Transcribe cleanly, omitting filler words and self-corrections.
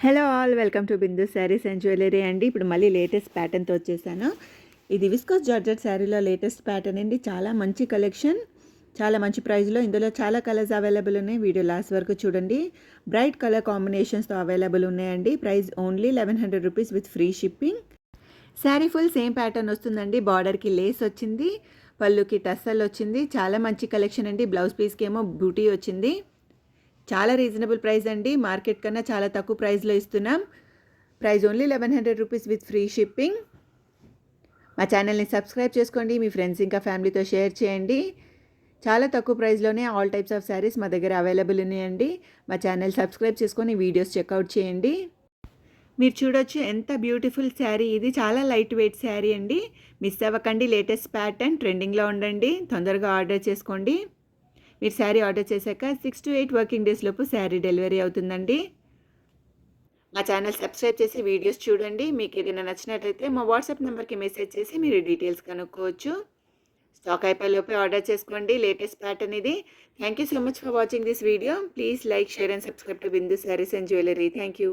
Hello all, welcome to Bindu saris and jewellery అండి. ఇప్పుడు మళ్ళీ లేటెస్ట్ ప్యాటర్న్తో వచ్చేసాను. ఇది విస్కోస్ జార్జెట్ శారీలో లేటెస్ట్ ప్యాటర్న్ అండి. చాలా మంచి కలెక్షన్, చాలా మంచి ప్రైస్లో. ఇందులో చాలా కలర్స్ అవైలబుల్ ఉన్నాయి. వీడియో లాస్ట్ వరకు చూడండి. బ్రైట్ కలర్ కాంబినేషన్స్తో అవైలబుల్ ఉన్నాయండి. Price only 1100 rupees with free shipping. Sari full same pattern వస్తుందండి. బార్డర్కి లేస్ వచ్చింది, పళ్ళుకి టస్సల్ వచ్చింది. చాలా మంచి కలెక్షన్ అండి. బ్లౌజ్ పీస్కి ఏమో బూటీ వచ్చింది. చాలా రీజనబుల్ ప్రైస్ అండి. మార్కెట్ కన్నా చాలా తక్కువ ప్రైస్లో ఇస్తున్నాం. Price only 1100 rupees with free shipping. మా ఛానల్ని సబ్స్క్రైబ్ చేసుకోండి. మీ ఫ్రెండ్స్ ఇంకా ఫ్యామిలీతో షేర్ చేయండి. చాలా తక్కువ ప్రైస్లోనే ఆల్ టైప్స్ ఆఫ్ శారీస్ మా దగ్గర అవైలబుల్ ఉన్నాయండి. మా ఛానల్ సబ్స్క్రైబ్ చేసుకొని వీడియోస్ చెక్అవుట్ చేయండి. మీరు చూడొచ్చు ఎంత బ్యూటిఫుల్ శారీ ఇది. చాలా లైట్ వెయిట్ శారీ అండి. మిస్ అవ్వకండి. లేటెస్ట్ ప్యాటర్న్, ట్రెండింగ్లో ఉండండి. తొందరగా ఆర్డర్ చేసుకోండి. మీరు శారీ ఆర్డర్ చేశాక 6 to 8 వర్కింగ్ డేస్ లోపు శారీ డెలివరీ అవుతుందండి. మా ఛానల్ సబ్స్క్రైబ్ చేసి వీడియోస్ చూడండి. మీకు ఏదైనా నచ్చినట్లయితే మా వాట్సాప్ నెంబర్కి మెసేజ్ చేసి మీరు డీటెయిల్స్ కనుక్కోవచ్చు. స్టాక్ అయిపోయేలోపే ఆర్డర్ చేసుకోండి. లేటెస్ట్ ప్యాటర్న్ ఇది. Thank you so much for watching this video. Please like, share and subscribe to Bindu saris and jewellery. Thank you.